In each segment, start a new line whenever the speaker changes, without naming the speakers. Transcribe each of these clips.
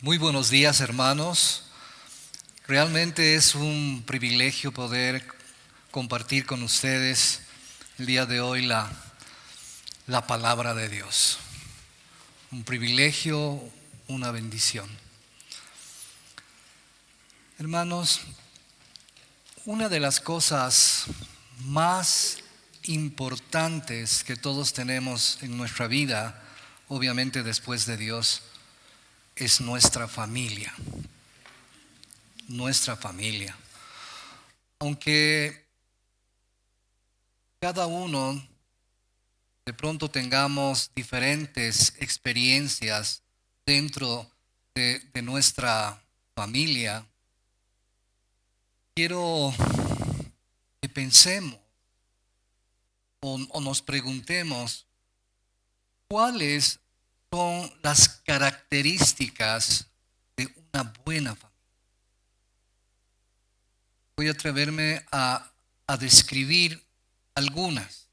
Muy buenos días, hermanos. Realmente es un privilegio poder compartir con ustedes el día de hoy la palabra de Dios. Un privilegio, una bendición. Hermanos, una de las cosas más importantes que todos tenemos en nuestra vida, obviamente después de Dios, es nuestra familia. Nuestra familia. Aunque cada uno de pronto tengamos diferentes experiencias dentro de nuestra familia, quiero que pensemos o nos preguntemos cuáles son las características de una buena familia. Voy a atreverme a describir algunas.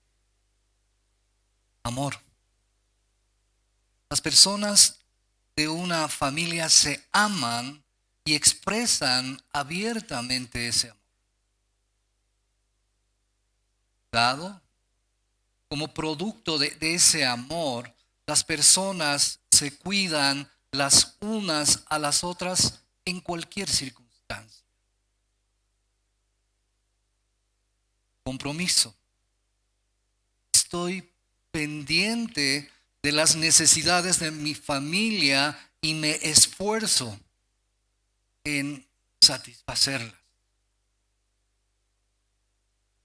Amor. Las personas de una familia se aman y expresan abiertamente ese amor. Dado como producto de ese amor, las personas se cuidan las unas a las otras en cualquier circunstancia. Compromiso. Estoy pendiente de las necesidades de mi familia y me esfuerzo en satisfacerlas.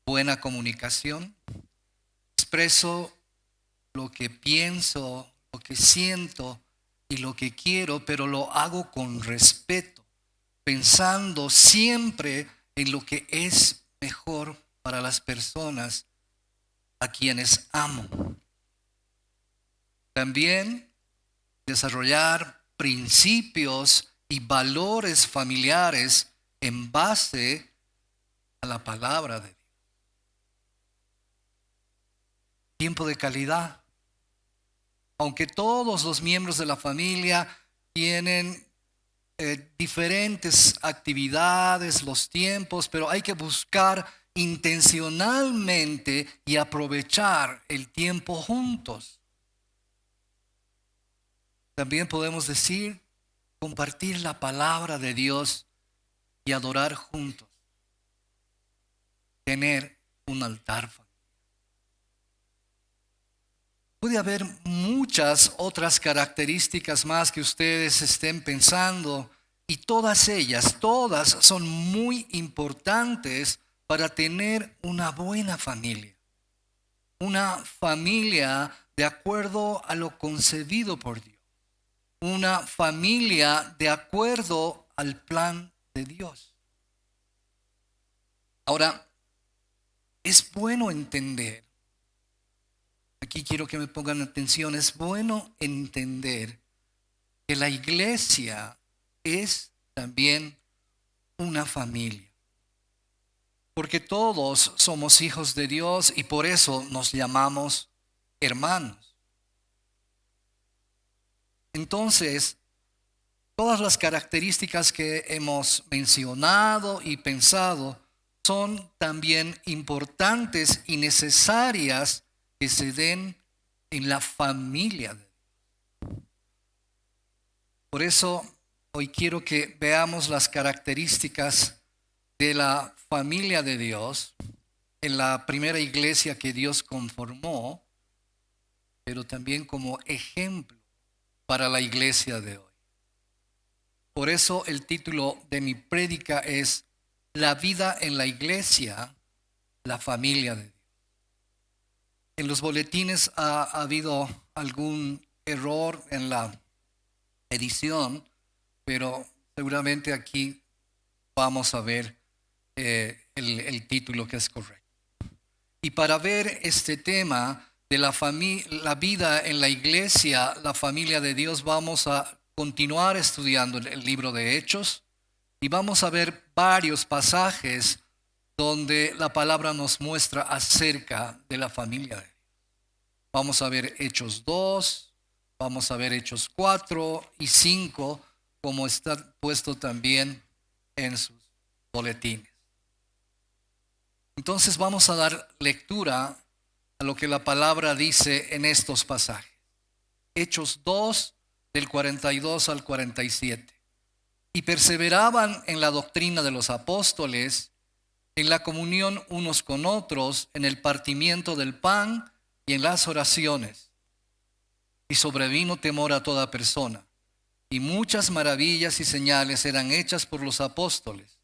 Buena comunicación. Expreso lo que pienso, lo que siento y lo que quiero, pero lo hago con respeto, pensando siempre en lo que es mejor para las personas a quienes amo. También desarrollar principios y valores familiares en base a la palabra de Dios. Tiempo de calidad. Aunque todos los miembros de la familia tienen diferentes actividades, los tiempos, pero hay que buscar intencionalmente y aprovechar el tiempo juntos. También podemos decir compartir la palabra de Dios y adorar juntos. Tener un altar familiar. Puede haber muchas otras características más que ustedes estén pensando y todas ellas, todas son muy importantes para tener una buena familia. Una familia de acuerdo a lo concebido por Dios. Una familia de acuerdo al plan de Dios. Ahora, es bueno entender, aquí quiero que me pongan atención, es bueno entender que la iglesia es también una familia. Porque todos somos hijos de Dios y por eso nos llamamos hermanos. Entonces, todas las características que hemos mencionado y pensado son también importantes y necesarias que se den en la familia de Dios. Por eso hoy quiero que veamos las características de la familia de Dios en la primera iglesia que Dios conformó, pero también como ejemplo para la iglesia de hoy. Por eso el título de mi prédica es La vida en la iglesia, la familia de Dios. En los boletines ha habido algún error en la edición, pero seguramente aquí vamos a ver el título que es correcto. Y para ver este tema de la vida en la iglesia, la familia de Dios, vamos a continuar estudiando el libro de Hechos y vamos a ver varios pasajes donde la palabra nos muestra acerca de la familia de Dios. Vamos a ver Hechos 2, Vamos a ver Hechos 4 y 5, como está puesto también en sus boletines. Entonces vamos a dar lectura a lo que la palabra dice en estos pasajes. Hechos 2, del 42 al 47. Y perseveraban en la doctrina de los apóstoles, en la comunión unos con otros, en el partimiento del pan y en las oraciones. Y sobrevino temor a toda persona, y muchas maravillas y señales eran hechas por los apóstoles.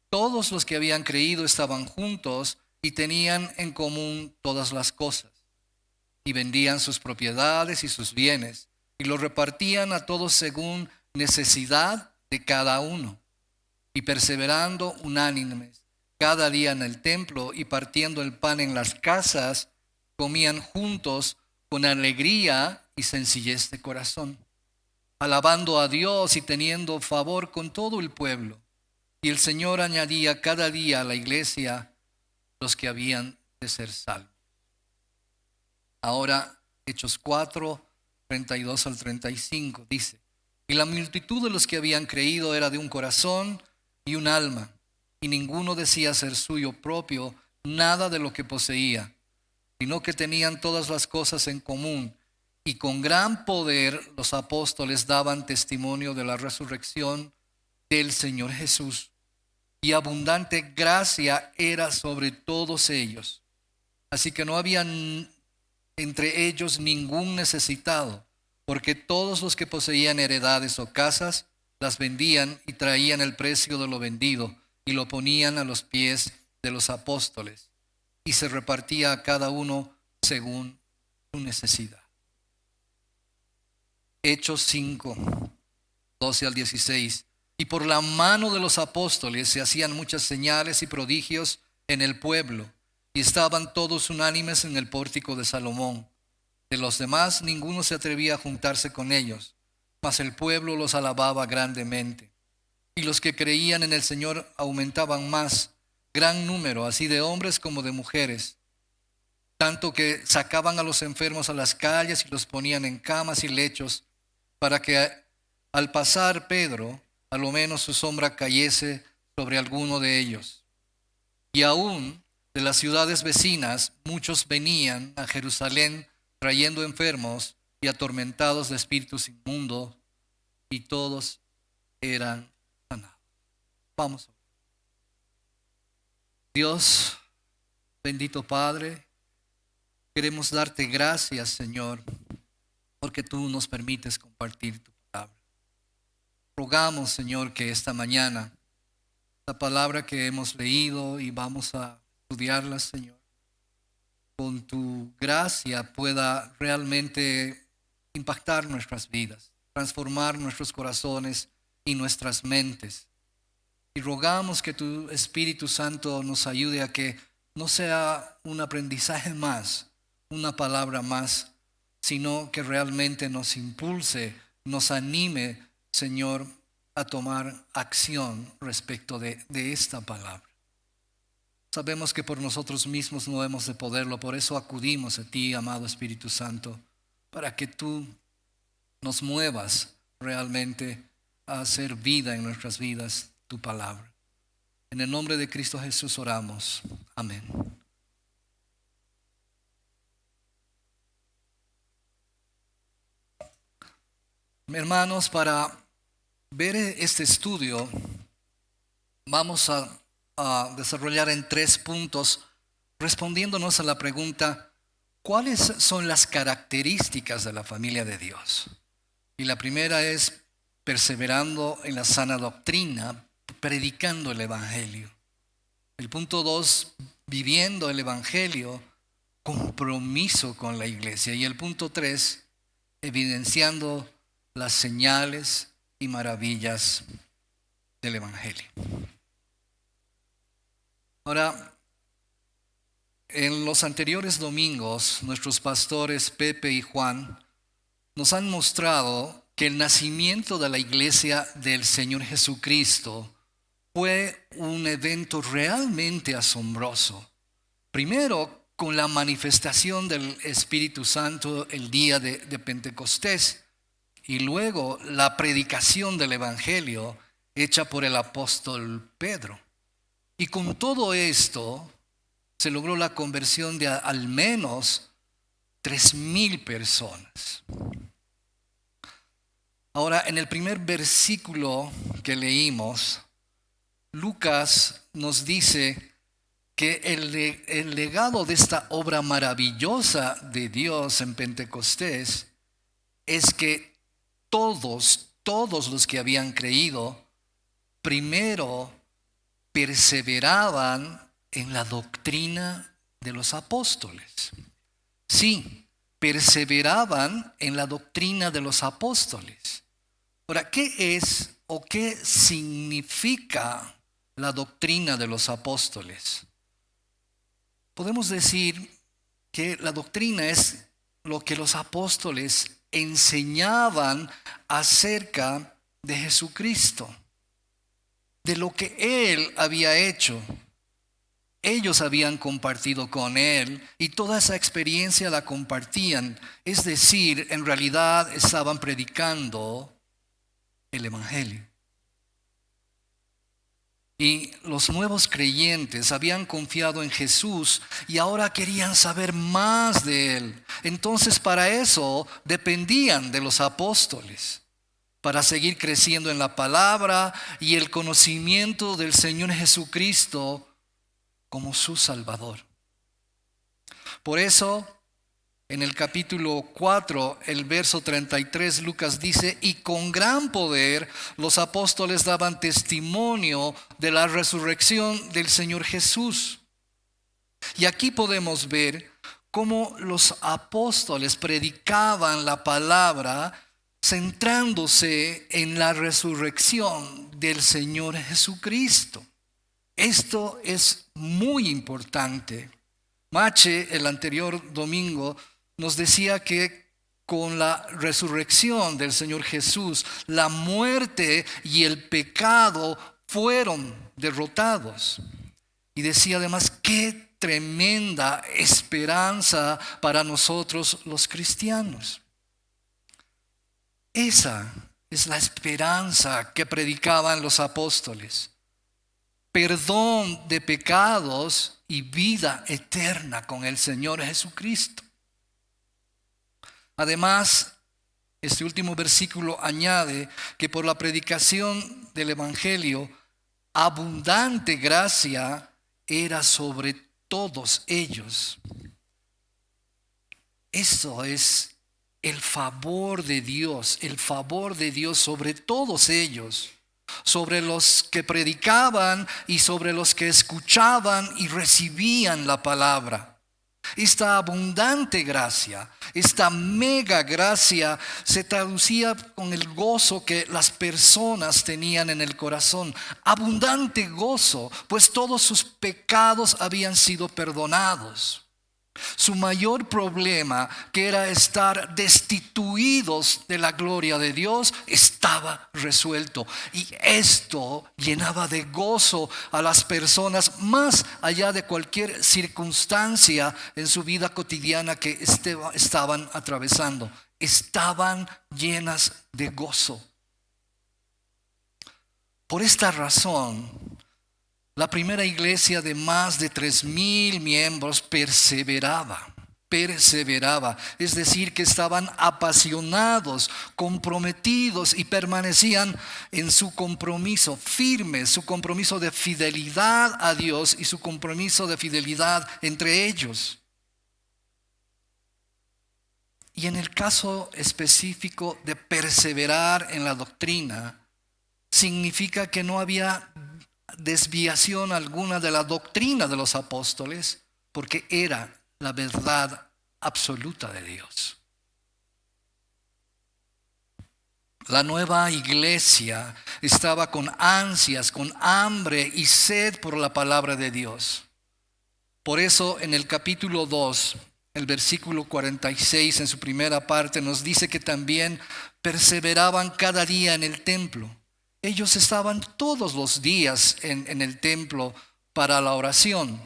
Todos los que habían creído estaban juntos y tenían en común todas las cosas, y vendían sus propiedades y sus bienes, y los repartían a todos según necesidad de cada uno, y perseverando unánimes cada día en el templo y partiendo el pan en las casas, comían juntos con alegría y sencillez de corazón, alabando a Dios y teniendo favor con todo el pueblo. Y el Señor añadía cada día a la iglesia los que habían de ser salvos. Ahora, Hechos 4, 32 al 35, dice: Y la multitud de los que habían creído era de un corazón y un alma, y ninguno decía ser suyo propio nada de lo que poseía, sino que tenían todas las cosas en común, y con gran poder los apóstoles daban testimonio de la resurrección del Señor Jesús, y abundante gracia era sobre todos ellos. Así que no había entre ellos ningún necesitado, porque todos los que poseían heredades o casas las vendían y traían el precio de lo vendido y lo ponían a los pies de los apóstoles, y se repartía a cada uno según su necesidad. Hechos 5, 12 al 16. Y por la mano de los apóstoles se hacían muchas señales y prodigios en el pueblo, y estaban todos unánimes en el pórtico de Salomón. De los demás ninguno se atrevía a juntarse con ellos, mas el pueblo los alababa grandemente. Y los que creían en el Señor aumentaban más, gran número, así de hombres como de mujeres, tanto que sacaban a los enfermos a las calles y los ponían en camas y lechos, para que al pasar Pedro, a lo menos su sombra cayese sobre alguno de ellos. Y aún de las ciudades vecinas muchos venían a Jerusalén trayendo enfermos y atormentados de espíritus inmundos, y todos eran sanados. Vamos. Dios, bendito Padre, queremos darte gracias, Señor, porque tú nos permites compartir tu palabra. Rogamos, Señor, que esta mañana la palabra que hemos leído y vamos a estudiarla, Señor, con tu gracia pueda realmente impactar nuestras vidas, transformar nuestros corazones y nuestras mentes. Y rogamos que tu Espíritu Santo nos ayude a que no sea un aprendizaje más, una palabra más, sino que realmente nos impulse, nos anime, Señor, a tomar acción respecto de esta palabra. Sabemos que por nosotros mismos no hemos de poderlo, por eso acudimos a ti, amado Espíritu Santo, para que tú nos muevas realmente a hacer vida en nuestras vidas tu palabra. En el nombre de Cristo Jesús oramos. Amén. Hermanos, para ver este estudio vamos a desarrollar en 3 puntos, respondiéndonos a la pregunta: ¿cuáles son las características de la familia de Dios? Y la primera es perseverando en la sana doctrina, predicando el Evangelio. El punto 2, viviendo el Evangelio, compromiso con la iglesia. Y el punto 3, evidenciando las señales y maravillas del Evangelio. Ahora, en los anteriores domingos, nuestros pastores Pepe y Juan nos han mostrado que el nacimiento de la iglesia del Señor Jesucristo fue un evento realmente asombroso. Primero, con la manifestación del Espíritu Santo el día de Pentecostés y luego la predicación del Evangelio hecha por el apóstol Pedro. Y con todo esto se logró la conversión de al menos 3,000 personas. Ahora, en el primer versículo que leímos, Lucas nos dice que el legado de esta obra maravillosa de Dios en Pentecostés es que todos los que habían creído, primero perseveraban en la doctrina de los apóstoles. Sí, perseveraban en la doctrina de los apóstoles. Ahora, ¿qué es o qué significa la doctrina de los apóstoles? Podemos decir que la doctrina es lo que los apóstoles enseñaban acerca de Jesucristo, de lo que Él había hecho. Ellos habían compartido con Él y toda esa experiencia la compartían. Es decir, en realidad estaban predicando el Evangelio. Y los nuevos creyentes habían confiado en Jesús y ahora querían saber más de Él. Entonces para eso dependían de los apóstoles, para seguir creciendo en la palabra y el conocimiento del Señor Jesucristo como su Salvador. Por eso, en el capítulo 4, el verso 33, Lucas dice, y con gran poder los apóstoles daban testimonio de la resurrección del Señor Jesús. Y aquí podemos ver cómo los apóstoles predicaban la palabra centrándose en la resurrección del Señor Jesucristo. Esto es muy importante. Mache, el anterior domingo, nos decía que con la resurrección del Señor Jesús, la muerte y el pecado fueron derrotados. Y decía además, qué tremenda esperanza para nosotros los cristianos. Esa es la esperanza que predicaban los apóstoles. Perdón de pecados y vida eterna con el Señor Jesucristo. Además, este último versículo añade que por la predicación del Evangelio, abundante gracia era sobre todos ellos. Eso es el favor de Dios sobre todos ellos, sobre los que predicaban y sobre los que escuchaban y recibían la palabra. Esta abundante gracia, esta mega gracia se traducía con el gozo que las personas tenían en el corazón. Abundante gozo, pues todos sus pecados habían sido perdonados. Su mayor problema, que era estar destituidos de la gloria de Dios, estaba resuelto. Y esto llenaba de gozo a las personas más allá de cualquier circunstancia en su vida cotidiana que estaban atravesando. Estaban llenas de gozo. Por esta razón, la primera iglesia de más de 3,000 miembros perseveraba, es decir, que estaban apasionados, comprometidos y permanecían en su compromiso firme, su compromiso de fidelidad a Dios y su compromiso de fidelidad entre ellos. Y en el caso específico de perseverar en la doctrina, significa que no había desviación alguna de la doctrina de los apóstoles, porque era la verdad absoluta de Dios. La nueva iglesia estaba con ansias, con hambre y sed por la palabra de Dios. Por eso en el capítulo 2, el versículo 46 en su primera parte nos dice que también perseveraban cada día en el templo. Ellos estaban todos los días en el templo para la oración.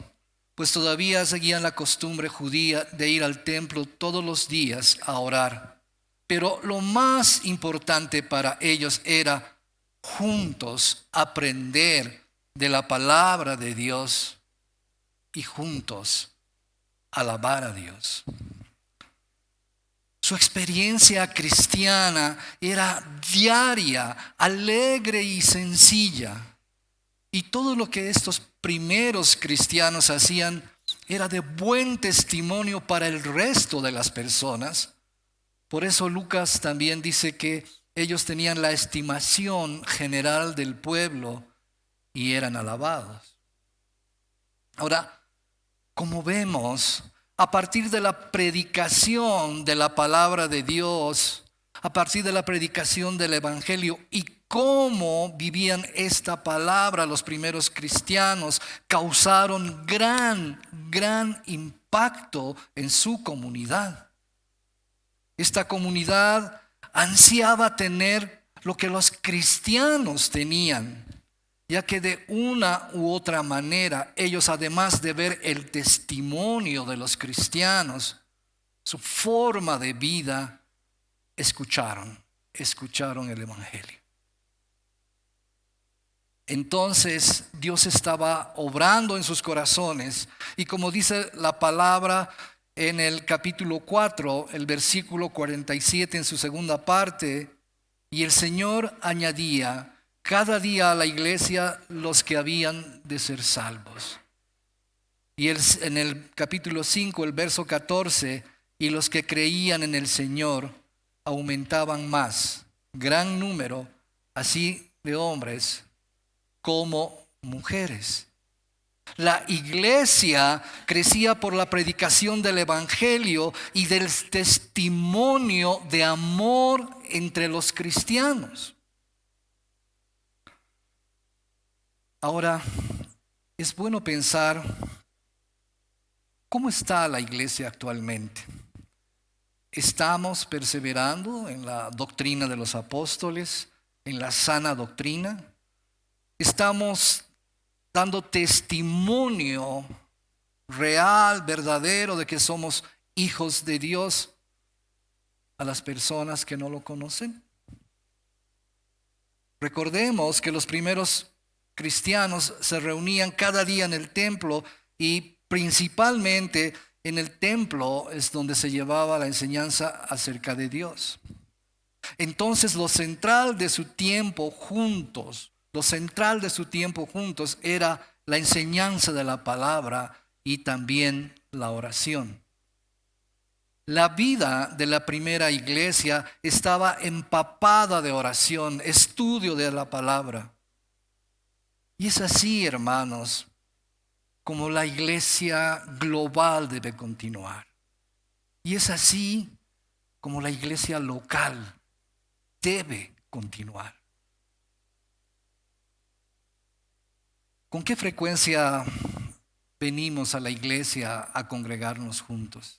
pues todavía seguían la costumbre judía de ir al templo todos los días a orar. Pero lo más importante para ellos era juntos aprender de la palabra de Dios y juntos alabar a Dios. Su experiencia cristiana era diaria, alegre y sencilla. Y todo lo que estos primeros cristianos hacían era de buen testimonio para el resto de las personas. Por eso Lucas también dice que ellos tenían la estimación general del pueblo y eran alabados. Ahora, como vemos, a partir de la predicación de la palabra de Dios, a partir de la predicación del Evangelio y cómo vivían esta palabra los primeros cristianos, causaron gran impacto en su comunidad. Esta comunidad ansiaba tener lo que los cristianos tenían, ya que de una u otra manera ellos, además de ver el testimonio de los cristianos, su forma de vida, escucharon el Evangelio. Entonces Dios estaba obrando en sus corazones, y como dice la palabra en el capítulo 4, el versículo 47 en su segunda parte, y el Señor añadía cada día a la iglesia los que habían de ser salvos. Y en el capítulo 5, el verso 14, y los que creían en el Señor aumentaban más, gran número, así de hombres como mujeres. La iglesia crecía por la predicación del Evangelio y del testimonio de amor entre los cristianos. Ahora, es bueno pensar cómo está la iglesia actualmente. ¿Estamos perseverando en la doctrina de los apóstoles, en la sana doctrina? ¿Estamos dando testimonio real, verdadero, de que somos hijos de Dios a las personas que no lo conocen? Recordemos que los primeros cristianos se reunían cada día en el templo, y principalmente en el templo es donde se llevaba la enseñanza acerca de Dios. Entonces lo central de su tiempo juntos era la enseñanza de la palabra y también la oración. La vida de la primera iglesia estaba empapada de oración, estudio de la palabra. Y es así, hermanos, como la iglesia global debe continuar. Y es así como la iglesia local debe continuar. ¿Con qué frecuencia venimos a la iglesia a congregarnos juntos?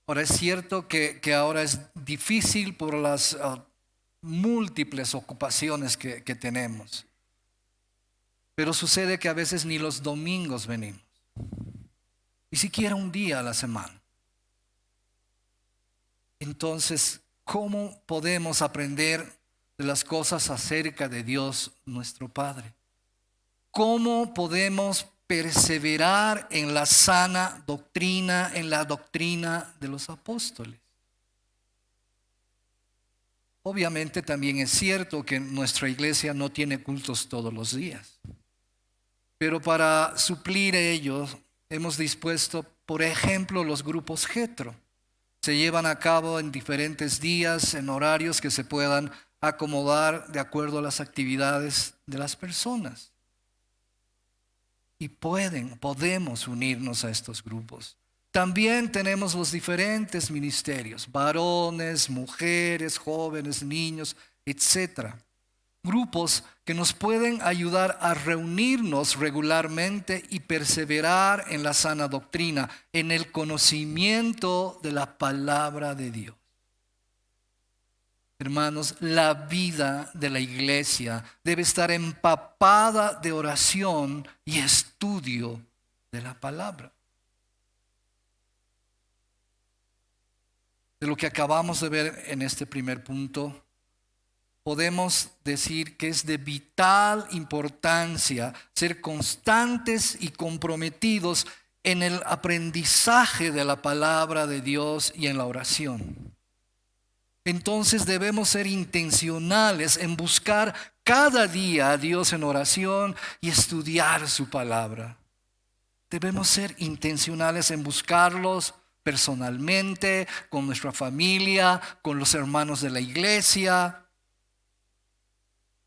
Ahora, es cierto que ahora es difícil por las múltiples ocupaciones que tenemos. Pero sucede que a veces ni los domingos venimos, ni siquiera un día a la semana. Entonces, ¿cómo podemos aprender de las cosas acerca de Dios nuestro Padre? ¿Cómo podemos perseverar en la sana doctrina, en la doctrina de los apóstoles? Obviamente también es cierto que nuestra iglesia no tiene cultos todos los días. Pero para suplir ellos hemos dispuesto, por ejemplo, los grupos Jetro. Se llevan a cabo en diferentes días, en horarios que se puedan acomodar de acuerdo a las actividades de las personas. Y podemos unirnos a estos grupos. También tenemos los diferentes ministerios, varones, mujeres, jóvenes, niños, etc. Grupos que nos pueden ayudar a reunirnos regularmente y perseverar en la sana doctrina, en el conocimiento de la palabra de Dios. Hermanos, la vida de la iglesia debe estar empapada de oración y estudio de la palabra. De lo que acabamos de ver en este primer punto, podemos decir que es de vital importancia ser constantes y comprometidos en el aprendizaje de la palabra de Dios y en la oración. Entonces debemos ser intencionales en buscar cada día a Dios en oración y estudiar su palabra. Debemos ser intencionales en buscarlos personalmente, con nuestra familia, con los hermanos de la iglesia.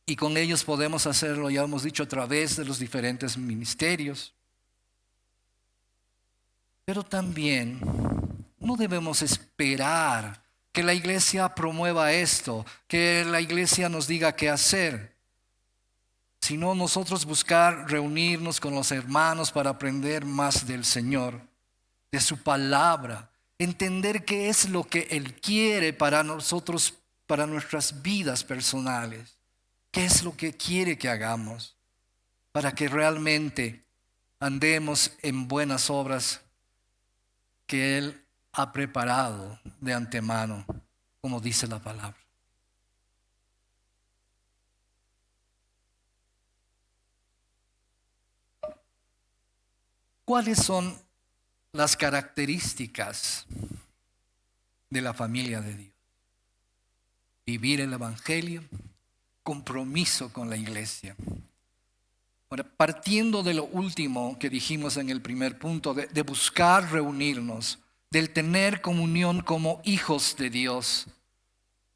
Y con ellos podemos hacerlo, ya hemos dicho, a través de los diferentes ministerios. Pero también no debemos esperar que la iglesia promueva esto, que la iglesia nos diga qué hacer, sino nosotros buscar reunirnos con los hermanos para aprender más del Señor, de su palabra, entender qué es lo que Él quiere para nosotros, para nuestras vidas personales, qué es lo que quiere que hagamos, para que realmente andemos en buenas obras que Él ha preparado de antemano, como dice la palabra. ¿Cuáles son las características de la familia de Dios? Vivir el Evangelio, compromiso con la iglesia. Ahora, partiendo de lo último que dijimos en el primer punto, de buscar reunirnos, del tener comunión como hijos de Dios.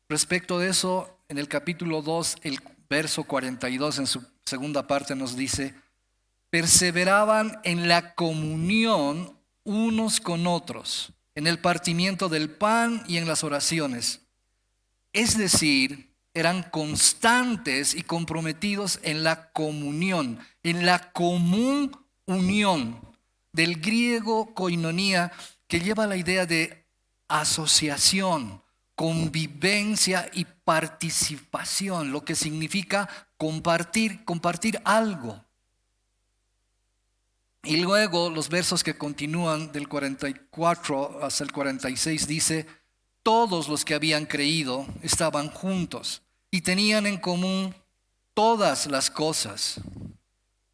Respecto de eso, en el capítulo 2, el verso 42, en su segunda parte nos dice: perseveraban en la comunión unos con otros, en el partimiento del pan y en las oraciones. Es decir, eran constantes y comprometidos en la comunión, en la común unión, del griego koinonia, que lleva la idea de asociación, convivencia y participación, lo que significa compartir algo. Y luego los versos que continúan del 44 hasta el 46 dice: todos los que habían creído estaban juntos y tenían en común todas las cosas,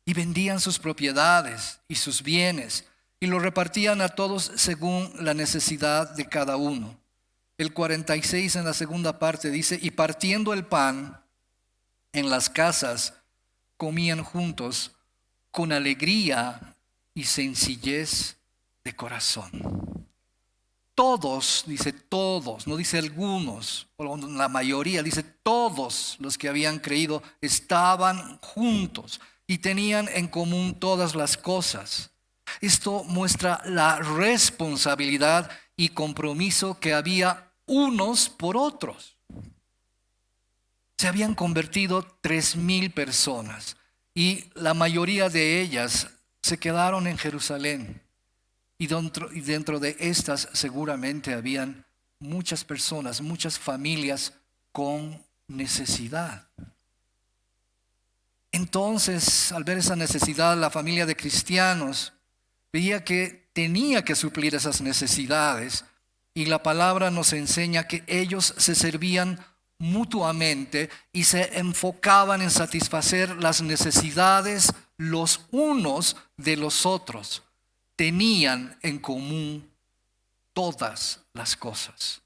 y vendían sus propiedades y sus bienes y lo repartían a todos según la necesidad de cada uno. El 46 en la segunda parte dice: y partiendo el pan en las casas, comían juntos con alegría y sencillez de corazón. Todos, dice todos, no dice algunos, o la mayoría, dice todos los que habían creído estaban juntos y tenían en común todas las cosas. Esto muestra la responsabilidad y compromiso que había unos por otros. Se habían convertido 3,000 personas y la mayoría de ellas se quedaron en Jerusalén. Y dentro de estas seguramente habían muchas personas, muchas familias con necesidad. Entonces, al ver esa necesidad, la familia de cristianos veía que tenía que suplir esas necesidades, y la palabra nos enseña que ellos se servían mutuamente y se enfocaban en satisfacer las necesidades los unos de los otros. Tenían en común todas las cosas.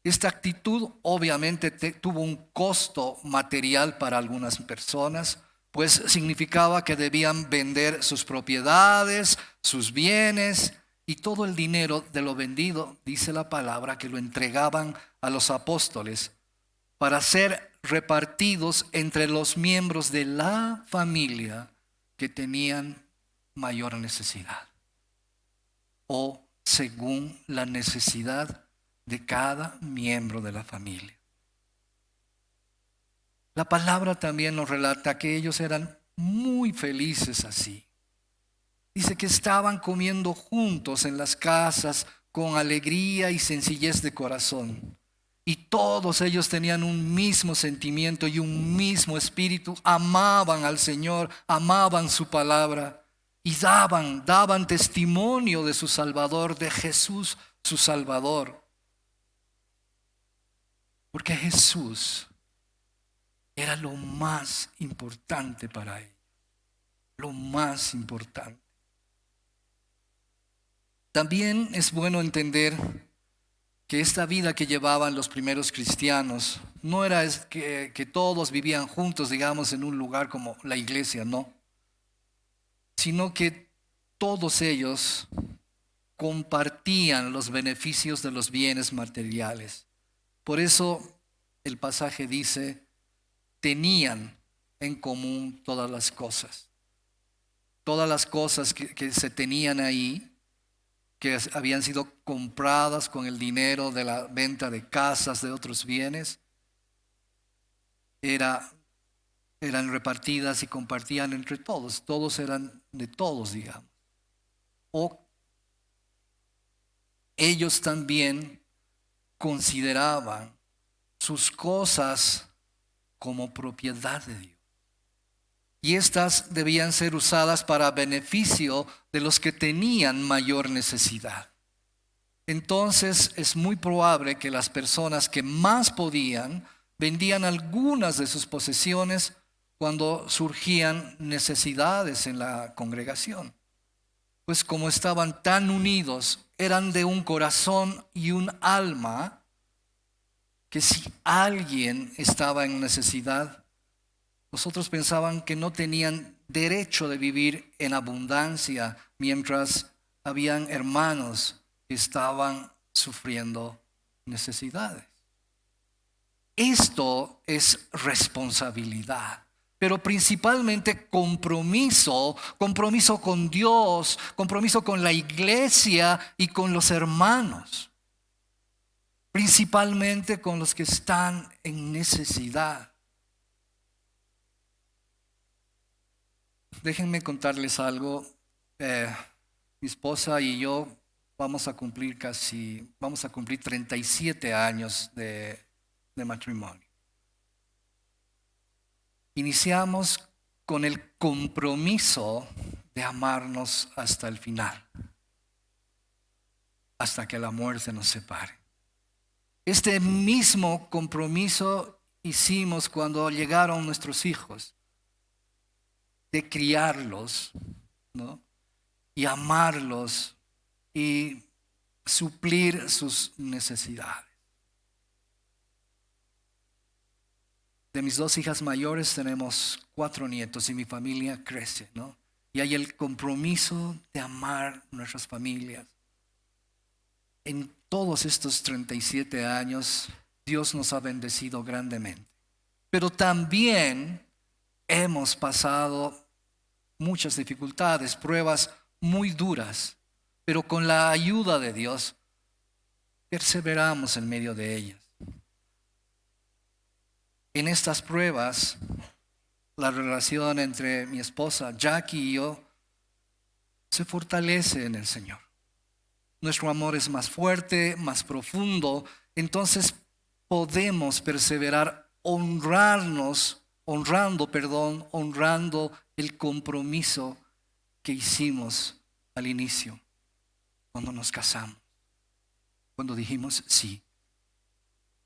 Esta actitud obviamente tuvo un costo material para algunas personas, pues significaba que debían vender sus propiedades, sus bienes, y todo el dinero de lo vendido, dice la palabra, que lo entregaban a los apóstoles para ser repartidos entre los miembros de la familia que tenían mayor necesidad, o según la necesidad de cada miembro de la familia. La palabra también nos relata que ellos eran muy felices así. Dice que estaban comiendo juntos en las casas con alegría y sencillez de corazón. Y todos ellos tenían un mismo sentimiento y un mismo espíritu. Amaban al Señor, amaban su palabra. y daban testimonio de su Salvador, de Jesús, su Salvador. Porque Jesús era lo más importante para ellos, lo más importante. También es bueno entender que esta vida que llevaban los primeros cristianos no era que todos vivían juntos, digamos, en un lugar como la iglesia, no, sino que todos ellos compartían los beneficios de los bienes materiales. Por eso el pasaje dice, tenían en común todas las cosas. Todas las cosas que se tenían ahí, que habían sido compradas con el dinero de la venta de casas, de otros bienes, eran repartidas y compartían entre todos. Todos eran de todos, digamos. O ellos también consideraban sus cosas como propiedad de Dios. Y estas debían ser usadas para beneficio de los que tenían mayor necesidad. Entonces es muy probable que las personas que más podían vendían algunas de sus posesiones cuando surgían necesidades en la congregación. Pues como estaban tan unidos, eran de un corazón y un alma, que si alguien estaba en necesidad, los otros pensaban que no tenían derecho de vivir en abundancia, mientras habían hermanos que estaban sufriendo necesidades. Esto es responsabilidad, pero principalmente compromiso con Dios, compromiso con la iglesia y con los hermanos, principalmente con los que están en necesidad. Déjenme contarles algo. Mi esposa y yo vamos a cumplir 37 años de matrimonio. Iniciamos con el compromiso de amarnos hasta el final, hasta que la muerte nos separe. Este mismo compromiso hicimos cuando llegaron nuestros hijos, de criarlos, ¿no? Y amarlos y suplir sus necesidades. De mis 2 hijas mayores tenemos 4 nietos y mi familia crece, ¿no? Y hay el compromiso de amar nuestras familias. En todos estos 37 años, Dios nos ha bendecido grandemente. Pero también hemos pasado muchas dificultades, pruebas muy duras, pero con la ayuda de Dios perseveramos en medio de ellas. En estas pruebas, la relación entre mi esposa Jackie y yo se fortalece en el Señor. Nuestro amor es más fuerte, más profundo, entonces podemos perseverar honrando el compromiso que hicimos al inicio, cuando nos casamos, cuando dijimos sí.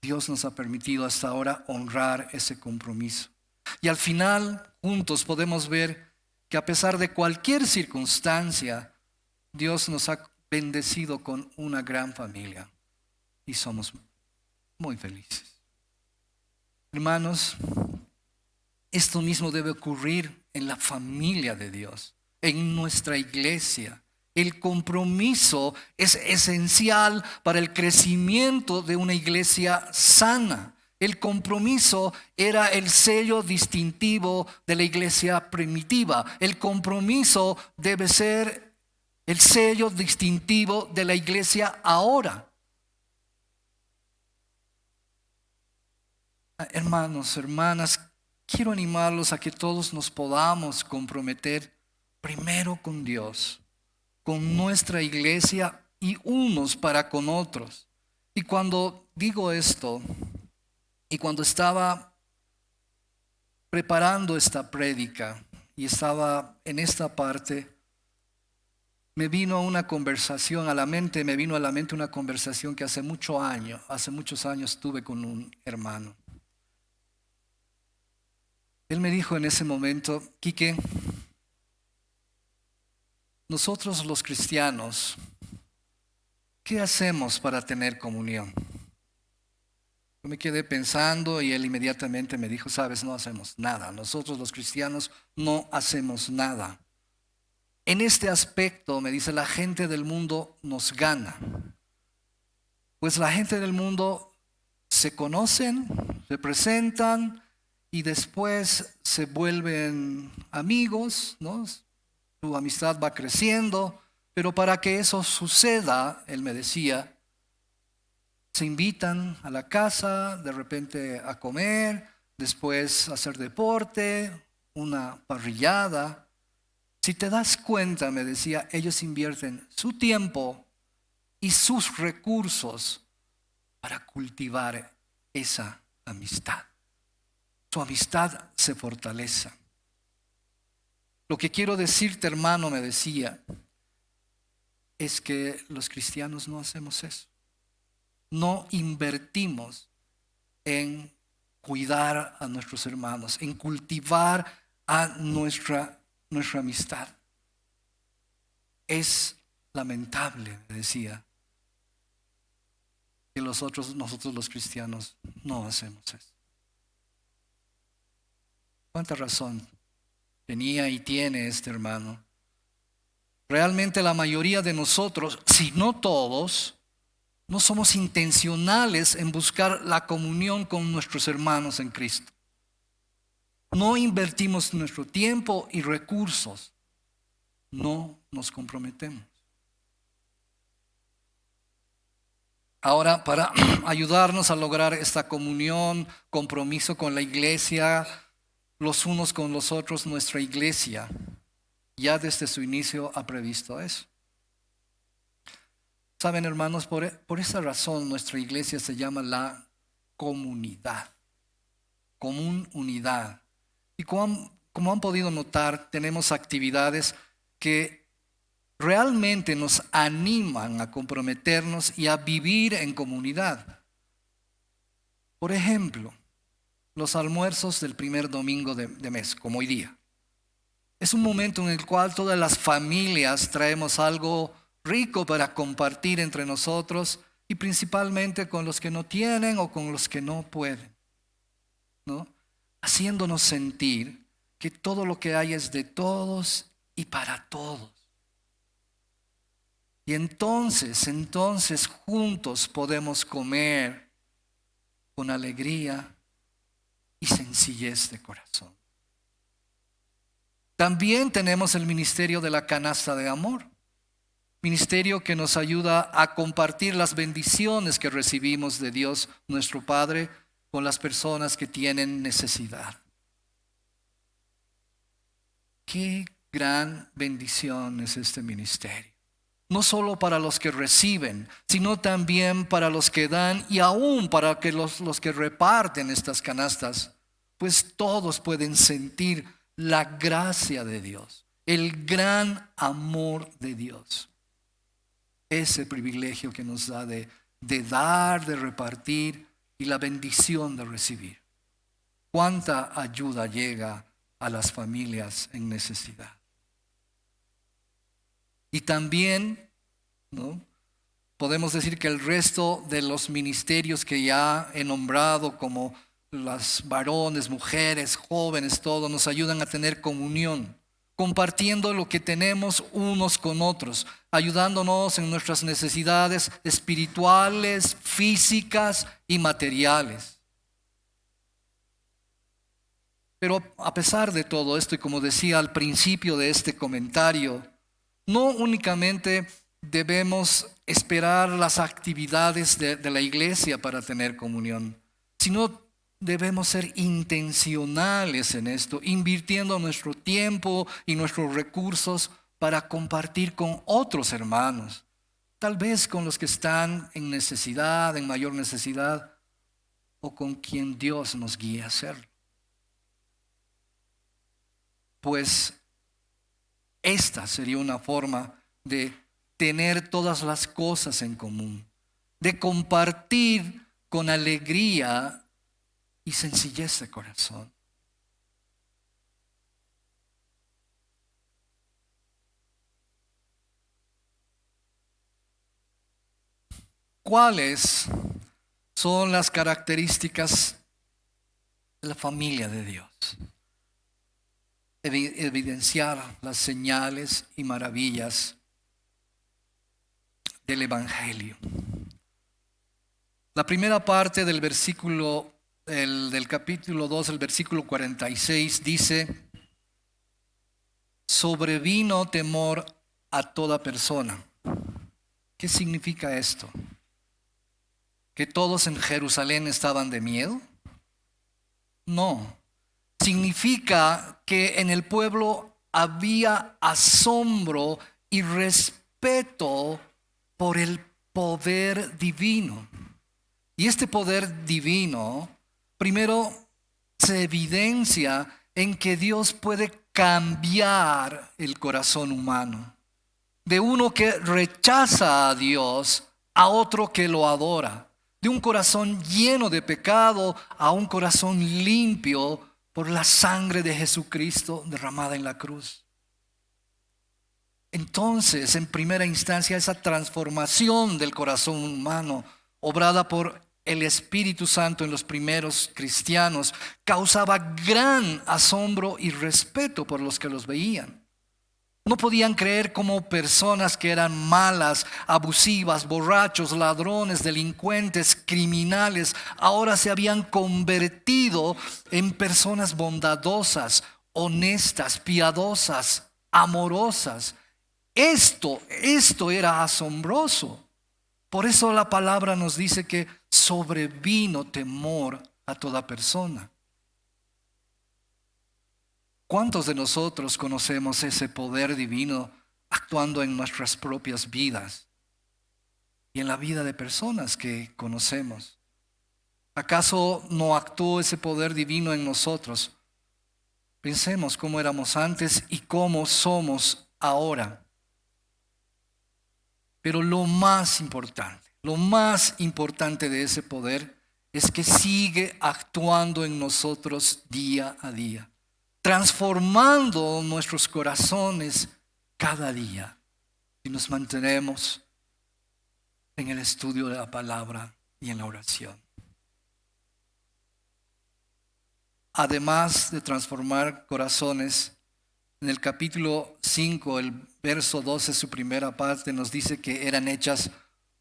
Dios nos ha permitido hasta ahora honrar ese compromiso. Y al final, juntos podemos ver que a pesar de cualquier circunstancia, Dios nos ha bendecido con una gran familia y somos muy felices. Hermanos, esto mismo debe ocurrir en la familia de Dios, en nuestra iglesia. El compromiso es esencial para el crecimiento de una iglesia sana. El compromiso era el sello distintivo de la iglesia primitiva. El compromiso debe ser el sello distintivo de la iglesia ahora. Hermanos, hermanas, quiero animarlos a que todos nos podamos comprometer primero con Dios, con nuestra iglesia y unos para con otros. Y cuando digo esto, y cuando estaba preparando esta prédica y estaba en esta parte, me vino una conversación a la mente, me vino a la mente una conversación que hace muchos años tuve con un hermano. Él me dijo en ese momento: Quique, nosotros los cristianos, ¿qué hacemos para tener comunión? Yo me quedé pensando y él inmediatamente me dijo: sabes, no hacemos nada. Nosotros los cristianos no hacemos nada. En este aspecto, me dice, la gente del mundo nos gana. Pues la gente del mundo se conocen, se presentan y después se vuelven amigos, ¿no? Su amistad va creciendo, pero para que eso suceda, él me decía, se invitan a la casa, de repente a comer, después a hacer deporte, una parrillada. Si te das cuenta, me decía, ellos invierten su tiempo y sus recursos para cultivar esa amistad. Su amistad se fortalece. Lo que quiero decirte, hermano, me decía, es que los cristianos no hacemos eso. No invertimos en cuidar a nuestros hermanos, en cultivar a nuestra amistad. Es lamentable, me decía, que nosotros los cristianos no hacemos eso. ¿Cuánta razón tenía y tiene este hermano? Realmente la mayoría de nosotros, si no todos, no somos intencionales en buscar la comunión con nuestros hermanos en Cristo. No invertimos nuestro tiempo y recursos. No nos comprometemos. Ahora, para ayudarnos a lograr esta comunión, compromiso con la iglesia, los unos con los otros, nuestra iglesia ya desde su inicio ha previsto eso. Saben, hermanos, por esa razón nuestra iglesia se llama la comunidad, común unidad. Y como han podido notar, tenemos actividades que realmente nos animan a comprometernos y a vivir en comunidad. Por ejemplo, los almuerzos del primer domingo de mes, como hoy día. Es un momento en el cual todas las familias traemos algo rico para compartir entre nosotros y principalmente con los que no tienen o con los que no pueden, ¿no? Haciéndonos sentir que todo lo que hay es de todos y para todos. Y entonces juntos podemos comer con alegría y sencillez de corazón. También tenemos el ministerio de la canasta de amor. Ministerio que nos ayuda a compartir las bendiciones que recibimos de Dios nuestro Padre con las personas que tienen necesidad. Qué gran bendición es este ministerio. No solo para los que reciben, sino también para los que dan y aún para que los que reparten estas canastas, pues todos pueden sentir la gracia de Dios, el gran amor de Dios. Ese privilegio que nos da de dar, de repartir y la bendición de recibir. Cuánta ayuda llega a las familias en necesidad. Y también, ¿no?, podemos decir que el resto de los ministerios que ya he nombrado, como las varones, mujeres, jóvenes, todos nos ayudan a tener comunión, compartiendo lo que tenemos unos con otros, ayudándonos en nuestras necesidades espirituales, físicas y materiales. Pero a pesar de todo esto, y como decía al principio de este comentario, no únicamente debemos esperar las actividades de la iglesia para tener comunión, sino debemos ser intencionales en esto, invirtiendo nuestro tiempo y nuestros recursos para compartir con otros hermanos, tal vez con los que están en necesidad, en mayor necesidad, o con quien Dios nos guíe a hacerlo. Pues esta sería una forma de tener todas las cosas en común, de compartir con alegría y sencillez de corazón. ¿Cuáles son las características de la familia de Dios? Evidenciar las señales y maravillas del Evangelio. La primera parte del versículo del capítulo 2, el versículo 46 dice: sobrevino temor a toda persona. ¿Qué significa esto? ¿Que todos en Jerusalén estaban de miedo? No. Significa que en el pueblo había asombro y respeto por el poder divino. Y este poder divino, primero, se evidencia en que Dios puede cambiar el corazón humano. De uno que rechaza a Dios a otro que lo adora. De un corazón lleno de pecado a un corazón limpio por la sangre de Jesucristo derramada en la cruz. Entonces, en primera instancia, esa transformación del corazón humano, obrada por el Espíritu Santo en los primeros cristianos, causaba gran asombro y respeto por los que los veían. No podían creer cómo personas que eran malas, abusivas, borrachos, ladrones, delincuentes, criminales, ahora se habían convertido en personas bondadosas, honestas, piadosas, amorosas. Esto era asombroso. Por eso la palabra nos dice que sobrevino temor a toda persona. ¿Cuántos de nosotros conocemos ese poder divino actuando en nuestras propias vidas y en la vida de personas que conocemos? ¿Acaso no actuó ese poder divino en nosotros? Pensemos cómo éramos antes y cómo somos ahora. Pero lo más importante de ese poder es que sigue actuando en nosotros día a día, transformando nuestros corazones cada día, si nos mantenemos en el estudio de la palabra y en la oración. Además de transformar corazones, en el capítulo 5, el verso 12, su primera parte, nos dice que eran hechas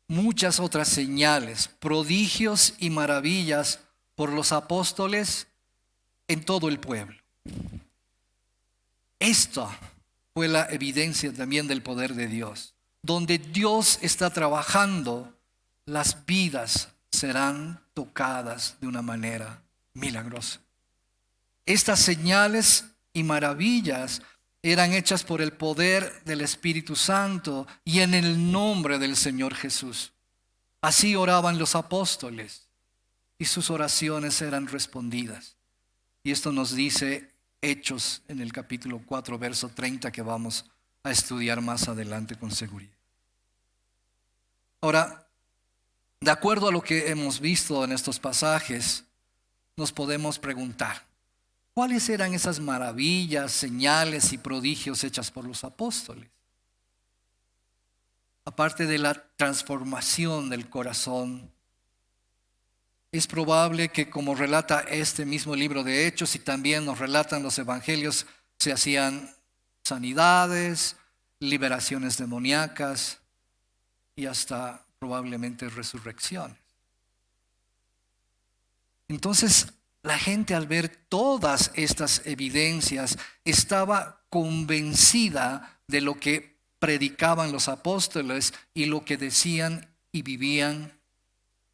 muchas otras señales, prodigios y maravillas por los apóstoles en todo el pueblo. Esta fue la evidencia también del poder de Dios. Donde Dios está trabajando, las vidas serán tocadas de una manera milagrosa. Estas señales y maravillas eran hechas por el poder del Espíritu Santo y en el nombre del Señor Jesús. Así oraban los apóstoles y sus oraciones eran respondidas. Y esto nos dice Hechos en el capítulo 4, verso 30, que vamos a estudiar más adelante con seguridad. Ahora, de acuerdo a lo que hemos visto en estos pasajes, nos podemos preguntar, ¿cuáles eran esas maravillas, señales y prodigios hechas por los apóstoles? Aparte de la transformación del corazón, es probable que, como relata este mismo libro de Hechos y también nos relatan los evangelios, se hacían sanidades, liberaciones demoníacas y hasta probablemente resurrecciones. Entonces, la gente, al ver todas estas evidencias, estaba convencida de lo que predicaban los apóstoles y lo que decían y vivían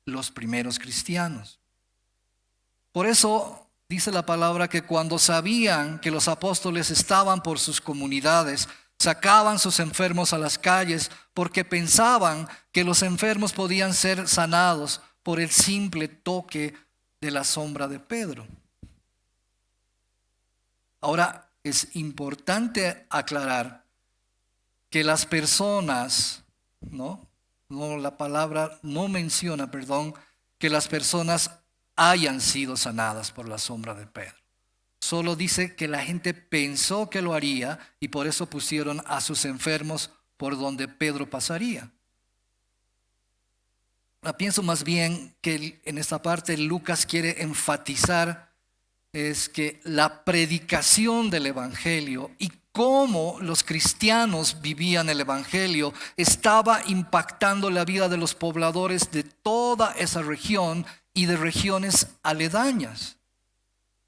los primeros cristianos. Por eso dice la palabra que cuando sabían que los apóstoles estaban por sus comunidades, sacaban sus enfermos a las calles porque pensaban que los enfermos podían ser sanados por el simple toque de la sombra de Pedro. Ahora, es importante aclarar que las personas, ¿no? No, la palabra no menciona, perdón, que las personas hayan sido sanadas por la sombra de Pedro. Solo dice que la gente pensó que lo haría y por eso pusieron a sus enfermos por donde Pedro pasaría. Pienso más bien que en esta parte Lucas quiere enfatizar es que la predicación del Evangelio y cómo los cristianos vivían el Evangelio estaba impactando la vida de los pobladores de toda esa región y de regiones aledañas.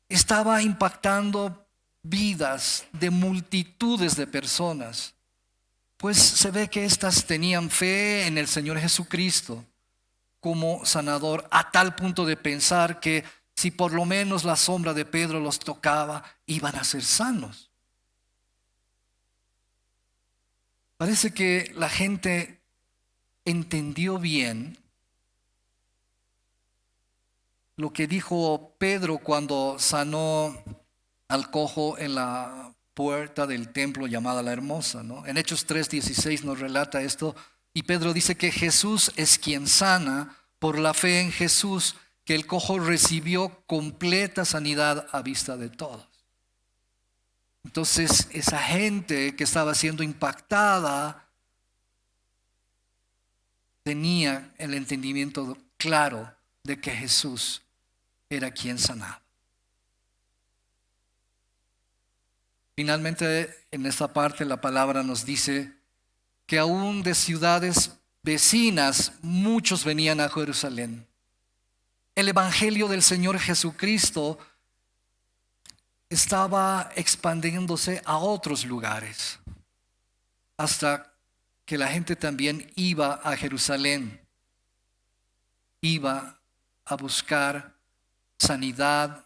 Estaba impactando vidas de multitudes de personas, pues se ve que éstas tenían fe en el Señor Jesucristo como sanador, a tal punto de pensar que si por lo menos la sombra de Pedro los tocaba, iban a ser sanos. Parece que la gente entendió bien lo que dijo Pedro cuando sanó al cojo en la puerta del templo llamada La Hermosa, ¿no? En Hechos 3:16 nos relata esto, y Pedro dice que Jesús es quien sana por la fe en Jesús, que el cojo recibió completa sanidad a vista de todos. Entonces, esa gente que estaba siendo impactada tenía el entendimiento claro de que Jesús era quien sanaba. Finalmente, en esta parte la palabra nos dice que aún de ciudades vecinas muchos venían a Jerusalén. El evangelio del Señor Jesucristo estaba expandiéndose a otros lugares, hasta que la gente también iba a Jerusalén, iba a buscar sanidad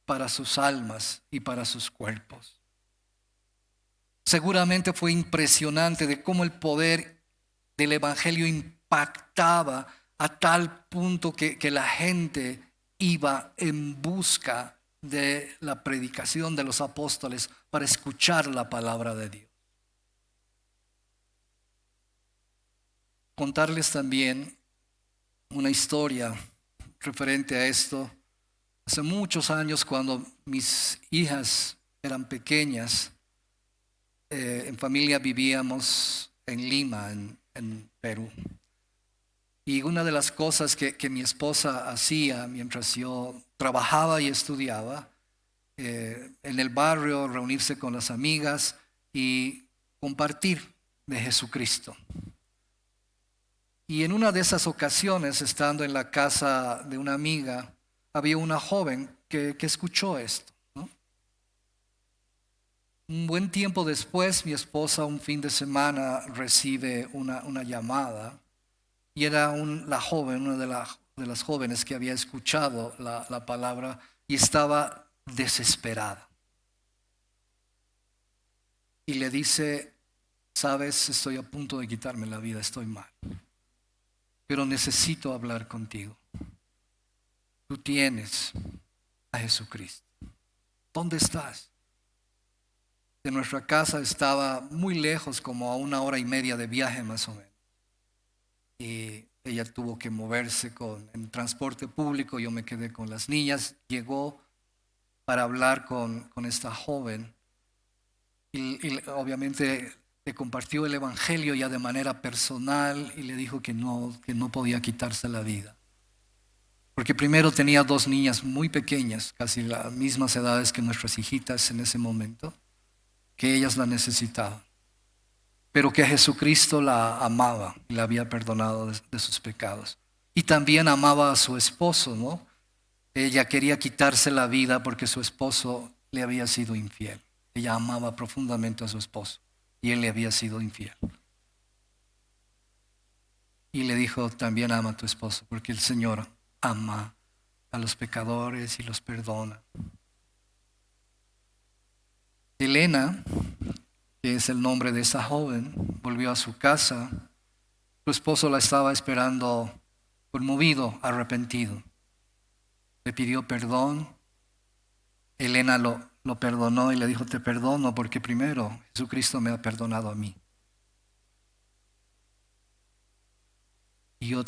para sus almas y para sus cuerpos. Seguramente fue impresionante de cómo el poder del evangelio impactaba a tal punto que la gente iba en busca de la predicación de los apóstoles para escuchar la palabra de Dios. Contarles también una historia referente a esto. Hace muchos años, cuando mis hijas eran pequeñas, en familia vivíamos en Lima, en Perú. Y una de las cosas que mi esposa hacía mientras yo trabajaba y estudiaba, en el barrio, reunirse con las amigas y compartir de Jesucristo. Y en una de esas ocasiones, estando en la casa de una amiga, había una joven que escuchó esto, ¿no? Un buen tiempo después, mi esposa un fin de semana recibe una llamada, y era la joven, una de las jóvenes que había escuchado la palabra y estaba desesperada. Y le dice: sabes, estoy a punto de quitarme la vida, estoy mal, pero necesito hablar contigo. Tú tienes a Jesucristo. ¿Dónde estás? De nuestra casa estaba muy lejos, como a 1 hora y media de viaje más o menos. Y ella tuvo que moverse en transporte público. Yo me quedé con las niñas. Llegó para hablar con esta joven y obviamente le compartió el evangelio ya de manera personal y le dijo que no podía quitarse la vida. Porque primero tenía 2 niñas muy pequeñas, casi las mismas edades que nuestras hijitas en ese momento, que ellas la necesitaban, pero que Jesucristo la amaba y la había perdonado de sus pecados. Y también amaba a su esposo, ¿no? Ella quería quitarse la vida porque su esposo le había sido infiel. Ella amaba profundamente a su esposo y él le había sido infiel. Y le dijo: también ama a tu esposo, porque el Señor ama a los pecadores y los perdona. Elena, que es el nombre de esa joven, volvió a su casa. Su esposo la estaba esperando conmovido, arrepentido. Le pidió perdón. Elena lo perdonó y le dijo, te perdono porque primero Jesucristo me ha perdonado a mí. Y yo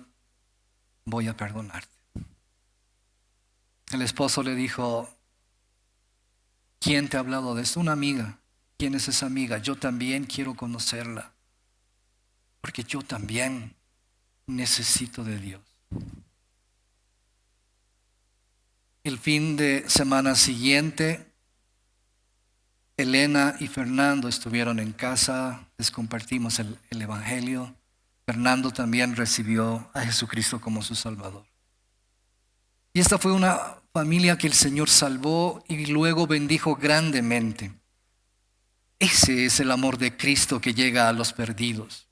voy a perdonarte. El esposo le dijo, ¿quién te ha hablado de esto? Una amiga. ¿Quién es esa amiga? Yo también quiero conocerla, porque yo también necesito de Dios. El fin de semana siguiente, Elena y Fernando estuvieron en casa, les compartimos el Evangelio. Fernando también recibió a Jesucristo como su Salvador. Y esta fue una familia que el Señor salvó y luego bendijo grandemente. Ese es el amor de Cristo que llega a los perdidos.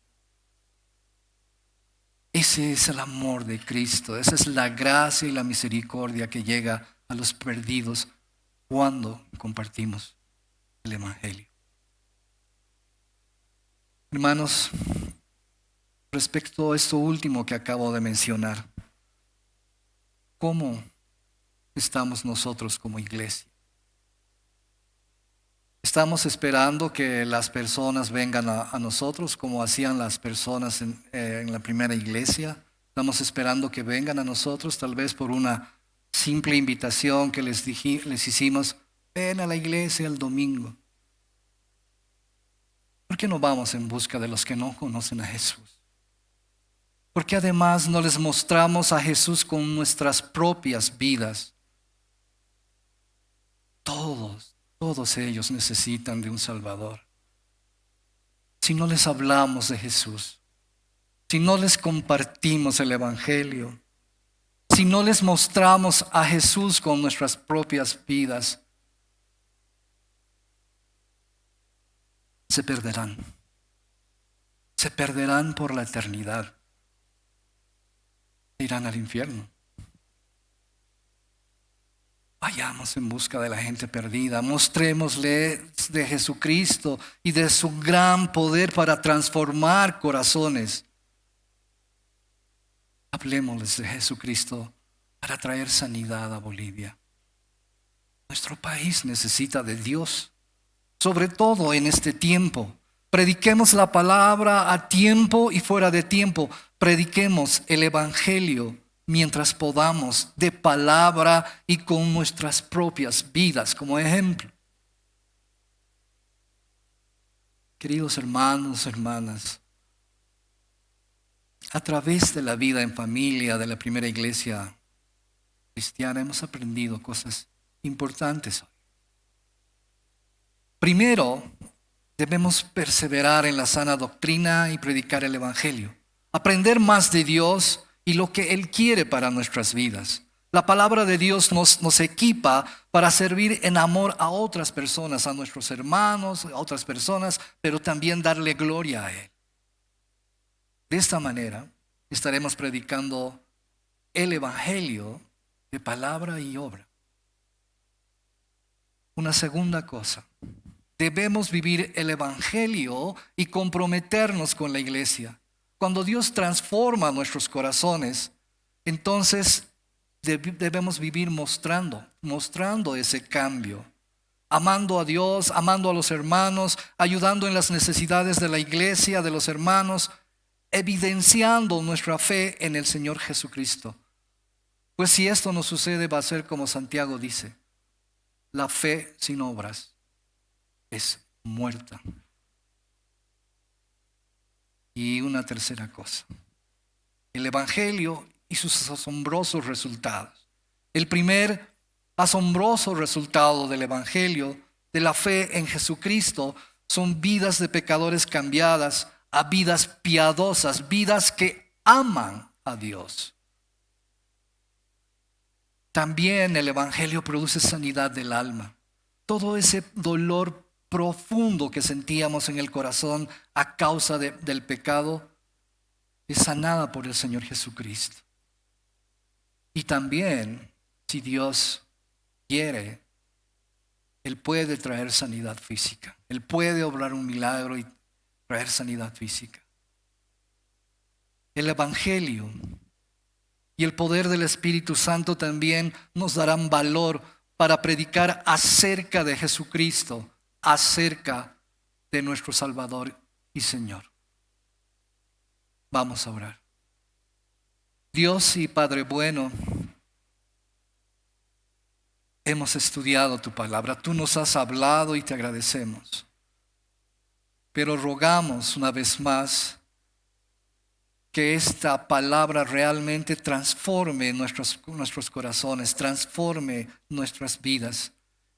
Ese es el amor de Cristo. Esa es la gracia y la misericordia que llega a los perdidos cuando compartimos el Evangelio. Hermanos, respecto a esto último que acabo de mencionar, ¿cómo estamos nosotros como iglesia? ¿Estamos esperando que las personas vengan a nosotros como hacían las personas en la primera iglesia? ¿Estamos esperando que vengan a nosotros tal vez por una simple invitación que les hicimos? Ven a la iglesia el domingo. ¿Por qué no vamos en busca de los que no conocen a Jesús? ¿Por qué además no les mostramos a Jesús con nuestras propias vidas? Todos ellos necesitan de un Salvador. Si no les hablamos de Jesús, si no les compartimos el Evangelio, si no les mostramos a Jesús con nuestras propias vidas, se perderán. Se perderán por la eternidad. Irán al infierno. Vayamos en busca de la gente perdida, mostrémosle de Jesucristo y de su gran poder para transformar corazones. Hablemosles de Jesucristo para traer sanidad a Bolivia. Nuestro país necesita de Dios, sobre todo en este tiempo. Prediquemos la palabra a tiempo y fuera de tiempo. Prediquemos el Evangelio mientras podamos, de palabra y con nuestras propias vidas como ejemplo. Queridos hermanos, hermanas, a través de la vida en familia de la primera iglesia cristiana hemos aprendido cosas importantes hoy. Primero, debemos perseverar en la sana doctrina y predicar el Evangelio. Aprender más de Dios y lo que Él quiere para nuestras vidas. La palabra de Dios nos equipa para servir en amor a otras personas, a nuestros hermanos, a otras personas, pero también darle gloria a Él. De esta manera estaremos predicando el Evangelio de palabra y obra. Una segunda cosa, debemos vivir el Evangelio y comprometernos con la iglesia. Cuando Dios transforma nuestros corazones, entonces debemos vivir mostrando ese cambio. Amando a Dios, amando a los hermanos, ayudando en las necesidades de la iglesia, de los hermanos, evidenciando nuestra fe en el Señor Jesucristo. Pues si esto no sucede, va a ser como Santiago dice: la fe sin obras es muerta. Y una tercera cosa, el Evangelio y sus asombrosos resultados. El primer asombroso resultado del Evangelio, de la fe en Jesucristo, son vidas de pecadores cambiadas a vidas piadosas, vidas que aman a Dios. También el Evangelio produce sanidad del alma. Todo ese dolor profundo que sentíamos en el corazón a causa del pecado es sanada por el Señor Jesucristo. Y también, si Dios quiere, Él puede traer sanidad física. Él puede obrar un milagro y traer sanidad física. El Evangelio y el poder del Espíritu Santo también nos darán valor para predicar acerca de Jesucristo, acerca de nuestro Salvador y Señor. Vamos a orar. Dios y Padre bueno, hemos estudiado tu palabra, tú nos has hablado y te agradecemos. Pero rogamos una vez más que esta palabra realmente transforme nuestros corazones, transforme nuestras vidas,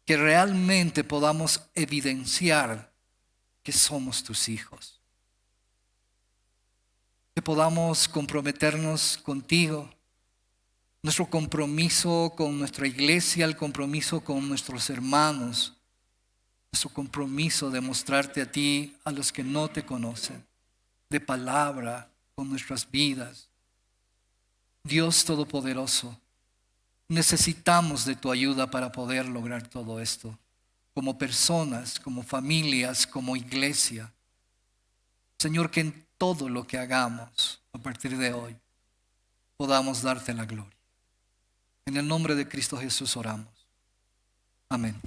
que realmente podamos evidenciar que somos tus hijos, que podamos comprometernos contigo, nuestro compromiso con nuestra iglesia, el compromiso con nuestros hermanos, nuestro compromiso de mostrarte a ti, a los que no te conocen, de palabra, con nuestras vidas. Dios Todopoderoso, necesitamos de tu ayuda para poder lograr todo esto, como personas, como familias, como iglesia. Señor, que en todo lo que hagamos a partir de hoy podamos darte la gloria. En el nombre de Cristo Jesús oramos. Amén.